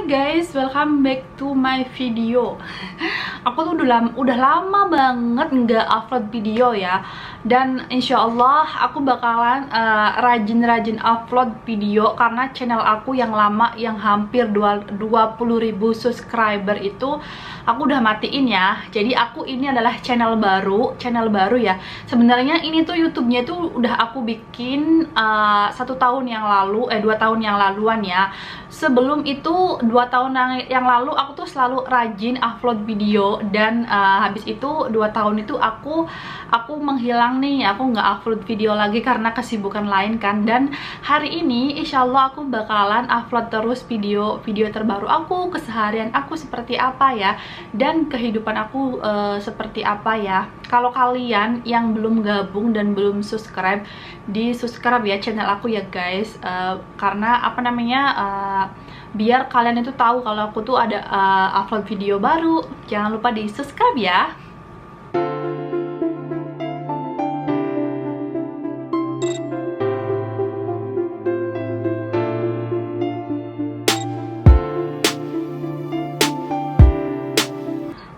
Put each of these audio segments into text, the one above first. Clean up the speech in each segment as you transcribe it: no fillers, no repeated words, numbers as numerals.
guys, welcome back to my video. Aku tuh udah lama banget nggak upload video ya. Dan insya Allah aku bakalan rajin-rajin upload video. Karena channel aku yang lama, yang hampir 20.000 subscriber itu aku udah matiin ya. Jadi aku ini adalah channel baru ya. Sebenarnya ini tuh YouTube-nya tuh udah aku bikin 1 tahun yang lalu, 2 tahun yang laluan ya. Sebelum itu 2 tahun yang lalu aku tuh selalu rajin upload video. Dan habis itu 2 tahun itu aku menghilang nih, aku nggak upload video lagi karena kesibukan lain kan. Dan hari ini insya Allah aku bakalan upload terus video terbaru aku, keseharian aku seperti apa ya, dan kehidupan aku seperti apa ya. Kalau kalian yang belum gabung dan belum subscribe, di subscribe ya channel aku ya guys. Karena apa namanya, biar kalian itu tahu kalau aku tuh ada upload video baru. Jangan lupa di subscribe ya.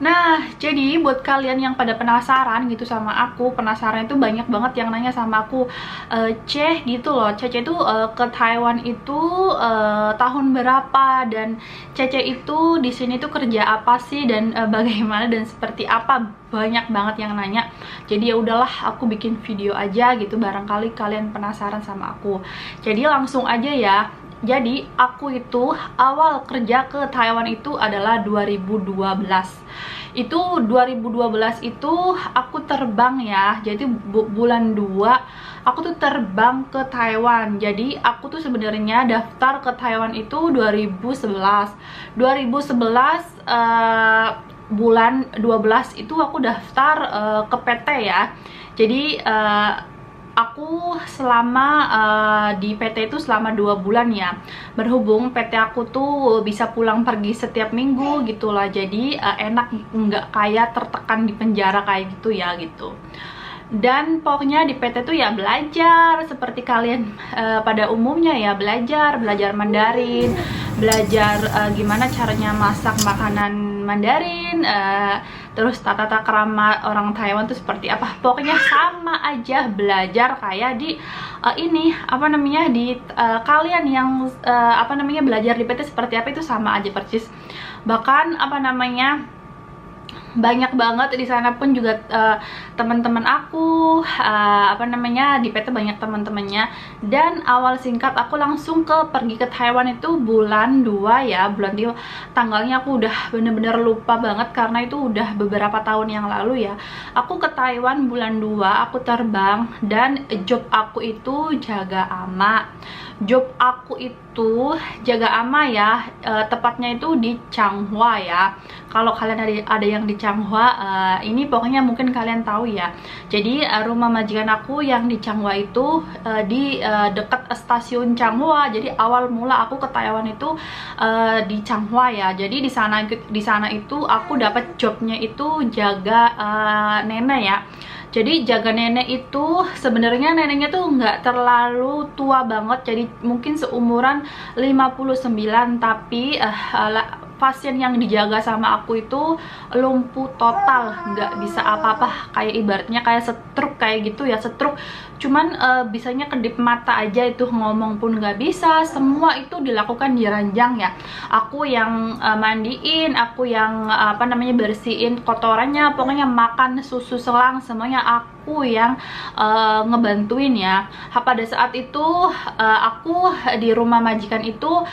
Nah, jadi buat kalian yang pada penasaran gitu sama aku, penasaran itu banyak banget yang nanya sama aku, Ceh gitu loh, Cece itu ke Taiwan itu tahun berapa, dan Cece itu di sini tuh kerja apa sih, dan bagaimana dan seperti apa. Banyak banget yang nanya. Jadi ya udahlah, aku bikin video aja gitu, barangkali kalian penasaran sama aku. Jadi langsung aja ya. Jadi aku itu awal kerja ke Taiwan itu adalah 2012. Itu 2012 itu aku terbang ya. Jadi bulan 2 aku tuh terbang ke Taiwan. Jadi aku tuh sebenarnya daftar ke Taiwan itu 2011. 2011 bulan 12 itu aku daftar ke PT ya. Jadi aku selama di PT itu selama 2 bulan ya. Berhubung PT aku tuh bisa pulang pergi setiap minggu gitulah. Jadi enak, nggak kayak tertekan di penjara kayak gitu ya gitu. Dan pokoknya di PT tuh ya belajar seperti kalian pada umumnya ya, belajar Mandarin, belajar gimana caranya masak makanan Mandarin, terus tata krama orang Taiwan tuh seperti apa. Pokoknya sama aja belajar kayak di ini apa namanya, di kalian yang apa namanya belajar di PT seperti apa, itu sama aja persis. Bahkan apa namanya, banyak banget di sana pun juga teman-teman aku apa namanya di PT banyak teman-temannya. Dan awal singkat aku langsung pergi ke Taiwan itu bulan 2 ya. Bulan 2 tanggalnya aku udah bener-bener lupa banget karena itu udah beberapa tahun yang lalu ya. Aku ke Taiwan bulan 2 aku terbang, dan job aku itu jaga ama. Job aku itu jaga ama ya, tepatnya itu di Changhua ya. Kalau kalian ada yang di Changhua, ini pokoknya mungkin kalian tahu ya. Jadi rumah majikan aku yang di Changhua itu di dekat stasiun Changhua. Jadi awal mula aku ke Taiwan itu di Changhua ya. Jadi di sana itu aku dapat jobnya itu jaga nenek ya. Jadi jaga nenek itu sebenarnya neneknya tuh nggak terlalu tua banget, jadi mungkin seumuran 59, tapi pasien yang dijaga sama aku itu lumpuh total, nggak bisa apa-apa, kayak ibaratnya kayak stroke kayak gitu ya, stroke. Cuman bisanya kedip mata aja, itu ngomong pun nggak bisa. Semua itu dilakukan di ranjang ya. Aku yang mandiin, aku yang apa namanya bersihin kotorannya, pokoknya makan, susu selang, semuanya aku yang ngebantuin ya. Pada saat itu aku di rumah majikan itu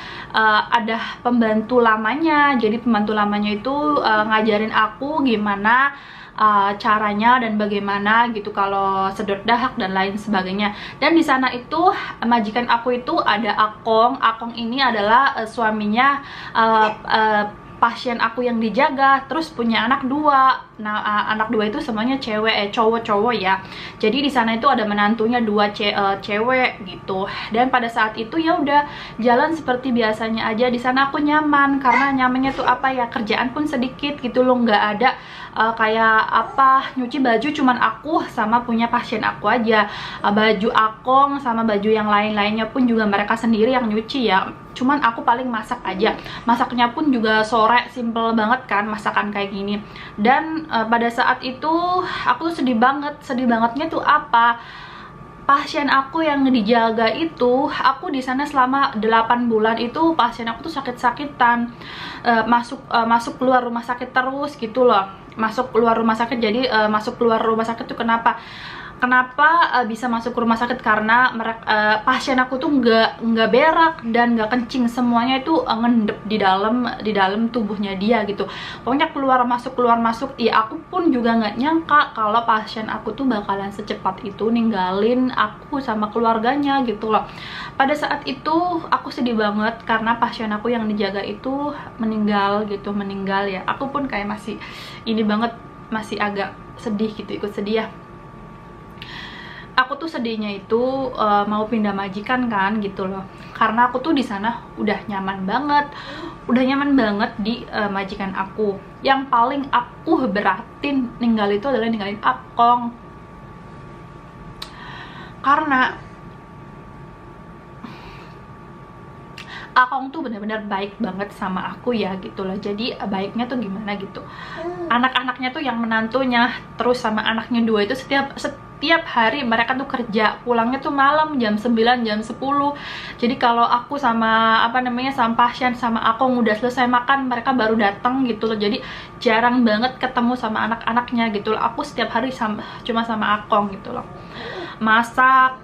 ada pembantu lamanya. Jadi pembantu lamanya itu ngajarin aku gimana caranya dan bagaimana gitu kalau sedot dahak dan lain sebagainya. Dan di sana itu majikan aku itu ada Akong. Akong ini adalah suaminya pasien aku yang dijaga, terus punya anak 2. Nah, anak 2 itu semuanya cewek, cowok-cowok ya. Jadi di sana itu ada menantunya 2 cewek gitu. Dan pada saat itu ya udah jalan seperti biasanya aja. Di sana aku nyaman, karena nyamannya tuh apa ya, kerjaan pun sedikit gitu loh, nggak ada kayak apa nyuci baju, cuman aku sama punya pasien aku aja. Baju Akong sama baju yang lain-lainnya pun juga mereka sendiri yang nyuci ya. cuman aku paling masak aja. Masaknya pun juga sore, simple banget kan masakan kayak gini. Dan pada saat itu aku tuh sedih banget. Sedih bangetnya tuh apa? Pasien aku yang dijaga itu, aku di sana selama 8 bulan itu pasien aku tuh sakit-sakitan, masuk keluar rumah sakit terus gitu loh. Masuk keluar rumah sakit. Jadi masuk keluar rumah sakit tuh kenapa bisa masuk ke rumah sakit? Karena pasien aku tuh nggak berak dan nggak kencing, semuanya itu ngendep di dalam tubuhnya dia gitu. Pokoknya keluar masuk. Ya aku pun juga nggak nyangka kalau pasien aku tuh bakalan secepat itu ninggalin aku sama keluarganya gitu loh. Pada saat itu aku sedih banget karena pasien aku yang dijaga itu meninggal ya. Aku pun kayak masih ini banget, masih agak sedih gitu, ikut sedih ya. Aku tuh sedihnya itu mau pindah majikan kan gitu loh, karena aku tuh di sana udah nyaman banget di majikan aku. Yang paling aku beratin ninggal itu adalah ninggalin Akong, karena Akong tuh benar-benar baik banget sama aku ya gitu loh. Jadi baiknya tuh gimana gitu, anak-anaknya tuh yang menantunya terus sama anaknya dua itu setiap hari mereka tuh kerja, pulangnya tuh malam jam 9, jam 10. Jadi kalau aku sama sama pasien sama Akong udah selesai makan, mereka baru datang gitu loh. Jadi jarang banget ketemu sama anak-anaknya gitu loh. Aku setiap hari cuma sama Akong gitu loh. Masak,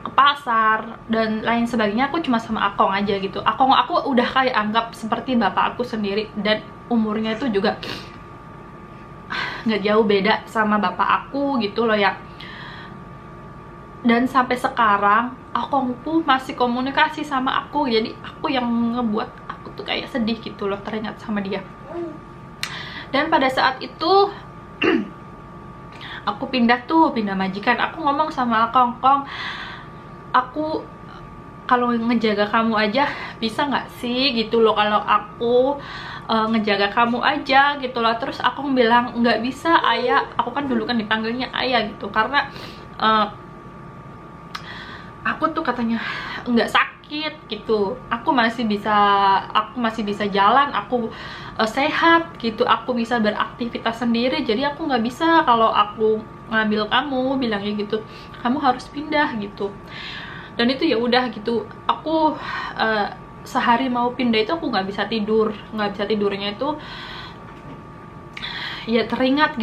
ke pasar dan lain sebagainya aku cuma sama Akong aja gitu. Akong aku udah kayak anggap seperti bapak aku sendiri, dan umurnya itu juga nggak jauh beda sama bapak aku gitu loh ya. Dan sampai sekarang Akong tuh masih komunikasi sama aku. Jadi aku yang ngebuat aku tuh kayak sedih gitu loh teringat sama dia. Dan pada saat itu aku pindah majikan. Aku ngomong sama Akong, Kong, aku kalau ngejaga kamu aja bisa nggak sih gitu loh, kalau aku ngejaga kamu aja gitu loh. Terus aku bilang nggak bisa ayah, aku kan dulu kan dipanggilnya ayah gitu, karena aku tuh katanya nggak sakit gitu, aku masih bisa jalan, aku sehat gitu, aku bisa beraktivitas sendiri. Jadi aku nggak bisa kalau aku ngambil kamu, bilangnya gitu, kamu harus pindah gitu. Dan itu ya udah gitu, aku sehari mau pindah itu aku nggak bisa tidurnya itu ya teringat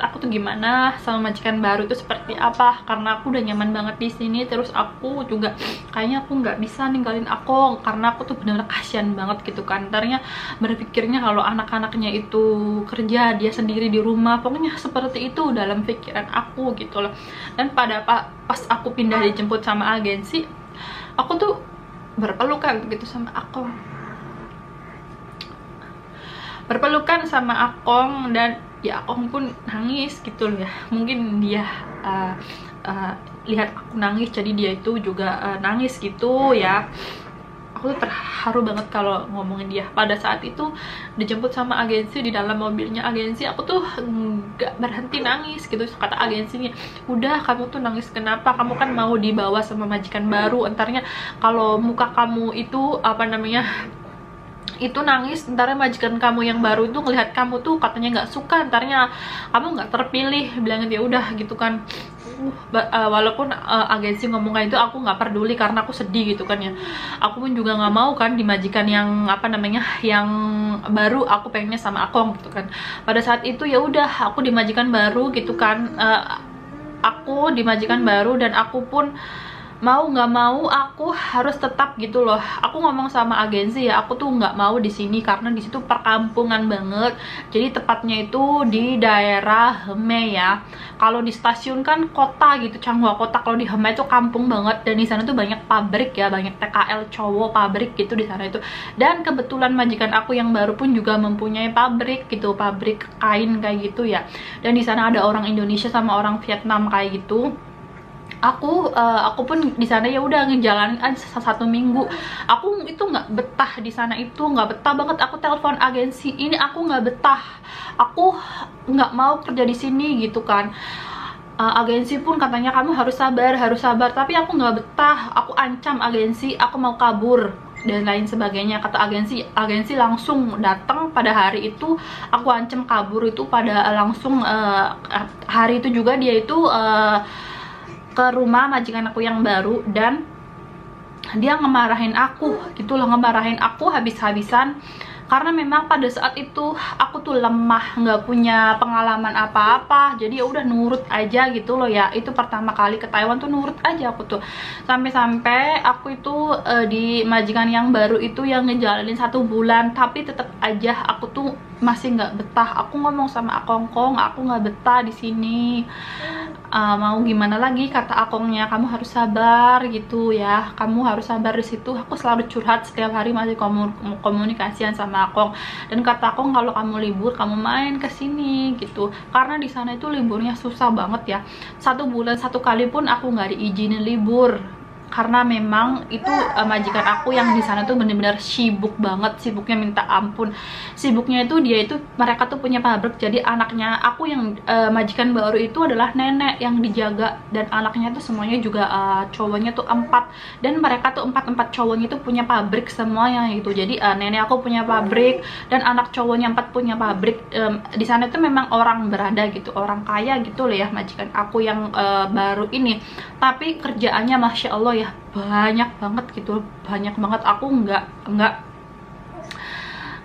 aku tuh gimana sama majikan baru itu seperti apa, karena aku udah nyaman banget di sini. Terus aku juga kayaknya aku nggak bisa ninggalin Akong, karena aku tuh bener-bener kasihan banget gitu kan. Ntarnya berpikirnya kalau anak-anaknya itu kerja, dia sendiri di rumah, pokoknya seperti itu dalam pikiran aku gitu loh. Dan pas aku pindah dijemput sama agensi, aku tuh berpelukan gitu sama Akong, dan ya Akong pun nangis gitu loh ya. Mungkin dia lihat aku nangis, jadi dia itu juga nangis gitu ya. Aku tuh terharu banget kalau ngomongin dia. Pada saat itu dijemput sama agensi di dalam mobilnya agensi, aku tuh nggak berhenti nangis gitu. Kata agensinya, udah kamu tuh nangis kenapa, kamu kan mau dibawa sama majikan baru, entarnya kalau muka kamu itu itu nangis, ntarnya majikan kamu yang baru itu ngelihat kamu tuh katanya nggak suka, ntarnya kamu nggak terpilih, bilangin dia udah gitu kan. Walaupun agensi ngomong kayak itu aku nggak peduli, karena aku sedih gitu kan ya. Aku pun juga nggak mau kan di majikan yang yang baru, aku pengennya sama Akong gitu kan. Pada saat itu ya udah aku di majikan baru gitu kan. Aku di majikan baru dan aku pun mau nggak mau aku harus tetap gitu loh. Aku ngomong sama agensi ya, aku tuh nggak mau di sini karena di situ perkampungan banget. Jadi tepatnya itu di daerah Heme ya. Kalau di stasiun kan kota gitu, Changhua kota. Kalau di Heme itu kampung banget, dan di sana tuh banyak pabrik ya, banyak TKL cowok pabrik gitu di sana itu. Dan kebetulan majikan aku yang baru pun juga mempunyai pabrik gitu, pabrik kain kayak gitu ya. Dan di sana ada orang Indonesia sama orang Vietnam kayak gitu. Aku pun di sana ya udah ngejalanin aja 1 minggu. Aku itu nggak betah di sana, itu nggak betah banget. Aku telepon agensi ini, aku nggak betah, aku nggak mau kerja di sini gitu kan. Agensi pun katanya kamu harus sabar, tapi aku nggak betah. Aku ancam agensi, aku mau kabur. dan lain sebagainya. Kata agensi langsung datang pada hari itu. Aku ancam kabur itu pada langsung hari itu juga dia itu ke rumah majikan aku yang baru, dan dia ngemarahin aku gitu loh, ngemarahin aku habis-habisan. Karena memang pada saat itu aku tuh lemah, nggak punya pengalaman apa-apa, jadi ya udah nurut aja gitu loh ya. Itu pertama kali ke Taiwan tuh nurut aja aku tuh, sampai-sampai aku itu di majikan yang baru itu yang ngejalanin 1 bulan, tapi tetap aja aku tuh masih nggak betah. Aku ngomong sama Akongkong, aku nggak betah di sini. Mau gimana lagi, kata Akongnya, kamu harus sabar gitu ya, kamu harus sabar di situ. Aku selalu curhat setiap hari, masih komunikasian sama Akong, dan kata Akong kalau kamu libur kamu main ke sini gitu, karena di sana itu liburnya susah banget ya. 1 bulan 1 kali pun aku nggak diizinin libur, karena memang itu majikan aku yang di sana tuh bener-bener sibuk banget, sibuknya minta ampun. Sibuknya itu dia itu mereka tuh punya pabrik, jadi anaknya aku yang majikan baru itu adalah nenek yang dijaga, dan anaknya tuh semuanya juga cowoknya tuh 4, dan mereka tuh 4 cowoknya tuh punya pabrik semuanya gitu. Jadi nenek aku punya pabrik dan anak cowoknya 4 punya pabrik. Di sana tuh memang orang berada gitu, orang kaya gitu loh ya majikan aku yang baru ini. Tapi kerjaannya masya Allah ya, banyak banget gitu, banyak banget. Aku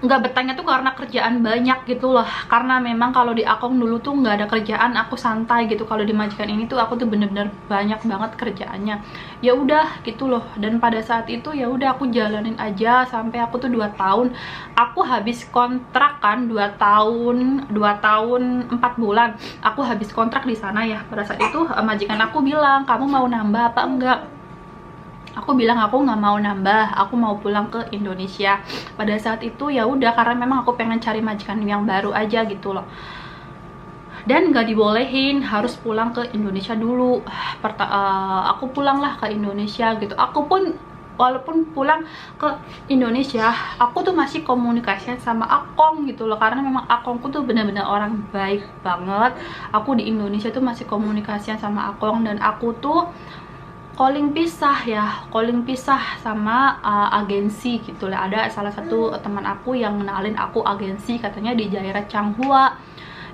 nggak betahnya tuh karena kerjaan banyak gitu loh. Karena memang kalau di Akong dulu tuh nggak ada kerjaan, aku santai gitu. Kalau di majikan ini tuh aku tuh bener-bener banyak banget kerjaannya. Ya udah gitu loh. Dan pada saat itu ya udah aku jalanin aja sampai aku tuh 2 tahun. Aku habis kontrak kan 2 tahun 4 bulan. Aku habis kontrak di sana ya. Pada saat itu majikan aku bilang, kamu mau nambah apa enggak? Aku bilang aku nggak mau nambah, aku mau pulang ke Indonesia. Pada saat itu ya udah, karena memang aku pengen cari majikan yang baru aja gitu loh, dan nggak dibolehin, harus pulang ke Indonesia dulu. Aku pulanglah ke Indonesia gitu. Aku pun walaupun pulang ke Indonesia, aku tuh masih komunikasi sama Akong gitu loh, karena memang Akongku tuh bener-bener orang baik banget. Aku di Indonesia tuh masih komunikasi sama Akong, dan aku tuh calling pisah sama agensi gitu lah. Ada salah satu teman aku yang kenalin aku agensi, katanya di daerah Changhua.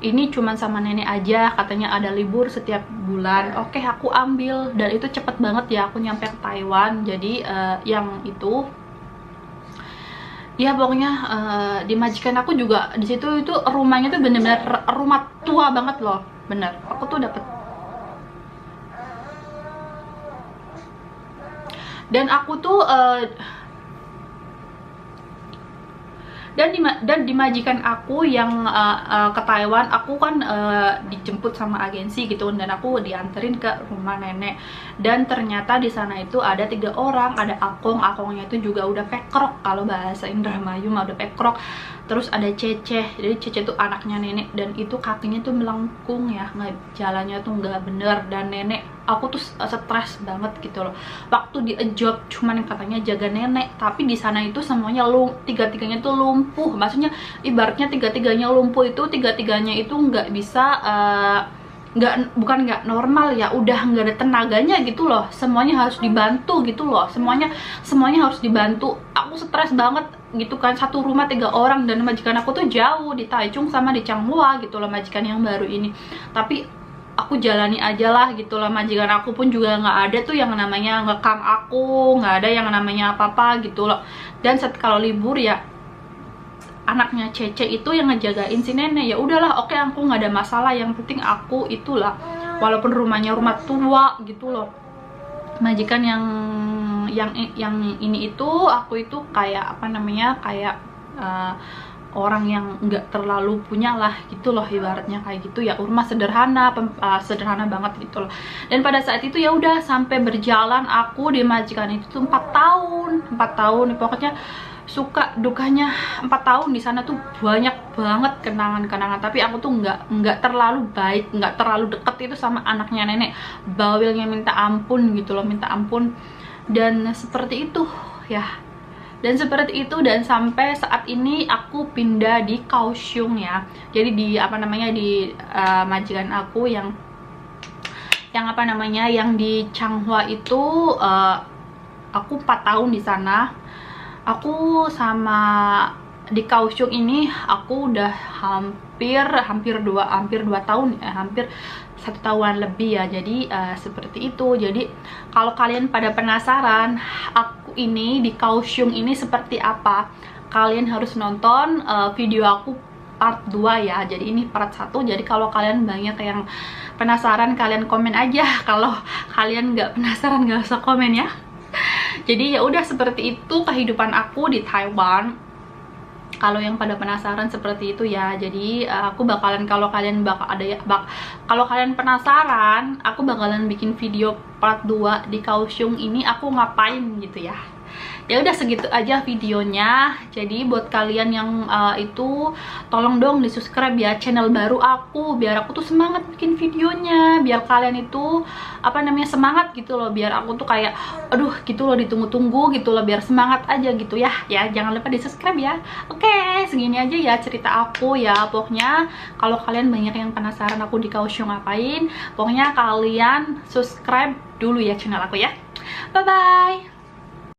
Ini cuman sama nenek aja, katanya ada libur setiap bulan. Oke, aku ambil, dan itu cepet banget ya aku nyampe ke Taiwan. Jadi yang itu ya pokoknya di majikan aku juga di situ itu rumahnya tuh bener-bener rumah tua banget loh, bener. Aku tuh dapet, dan aku tuh dan di majikan aku yang ke Taiwan, aku kan dijemput sama agensi gitu, dan aku dianterin ke rumah nenek. Dan ternyata di sana itu ada 3 orang, ada Akongnya itu juga udah pekrok, kalau bahasa Indramayu mah udah pekrok. Terus ada Cece, jadi Cece tuh anaknya nenek, dan itu kakinya tuh melengkung ya, jalannya tuh nggak bener. Dan nenek aku tuh stres banget gitu loh waktu di job, cuman katanya jaga nenek, tapi di sana itu semuanya tiga-tiganya tuh lumpuh. Maksudnya ibaratnya tiga-tiganya lumpuh itu, tiga-tiganya itu nggak bisa bukan nggak normal ya, udah nggak ada tenaganya gitu loh. Semuanya harus dibantu gitu loh, semuanya harus dibantu. Aku stres banget gitu kan, satu rumah 3 orang, dan majikan aku tuh jauh di Taichung sama di Changhua gitu loh majikan yang baru ini. Tapi aku jalani aja lah gitu loh. Majikan aku pun juga nggak ada tuh yang namanya ngekang aku, nggak ada yang namanya apa-apa gitu loh. Dan kalau libur ya anaknya Cece itu yang ngejagain si nenek. Ya udahlah, oke, aku nggak ada masalah, yang penting aku itulah, walaupun rumahnya rumah tua gitu loh. Majikan yang ini itu, aku itu kayak apa namanya, kayak orang yang nggak terlalu punya lah gitu loh, ibaratnya kayak gitu ya. Rumah sederhana, sederhana banget gitu loh. Dan pada saat itu ya udah sampai berjalan aku di majikan itu tuh 4 tahun. Pokoknya suka dukanya 4 tahun di sana tuh banyak banget kenangan-kenangan. Tapi aku tuh nggak terlalu baik, nggak terlalu deket itu sama anaknya nenek. Bawelnya minta ampun gitu loh, minta ampun. Dan seperti itu ya, dan sampai saat ini aku pindah di Kaohsiung ya. Jadi di apa namanya, di majikan aku yang apa namanya, yang di Changhua itu aku 4 tahun di sana. aku sama di Kaohsiung ini aku udah hampir 2 tahun ya, hampir 1 tahunan lebih ya. Jadi seperti itu. Jadi kalau kalian pada penasaran aku ini di Kaohsiung ini seperti apa, kalian harus nonton video aku part 2 ya. Jadi ini part 1. Jadi kalau kalian banyak yang penasaran, kalian komen aja. Kalau kalian nggak penasaran nggak usah komen ya. Jadi ya udah, seperti itu kehidupan aku di Taiwan. Kalau yang pada penasaran seperti itu ya. Jadi aku bakalan, kalau kalian kalau kalian penasaran, aku bakalan bikin video part 2 di Kaohsiung ini aku ngapain gitu ya. Ya udah, segitu aja videonya. Jadi buat kalian yang itu tolong dong di subscribe ya channel baru aku, biar aku tuh semangat bikin videonya, biar kalian itu apa namanya semangat gitu loh, biar aku tuh kayak aduh gitu loh, ditunggu-tunggu gitu loh, biar semangat aja gitu ya. Ya jangan lupa di subscribe ya. Oke, segini aja ya cerita aku ya. Pokoknya kalau kalian banyak yang penasaran aku di Kaohsiung ngapain, pokoknya kalian subscribe dulu ya channel aku ya. Bye bye.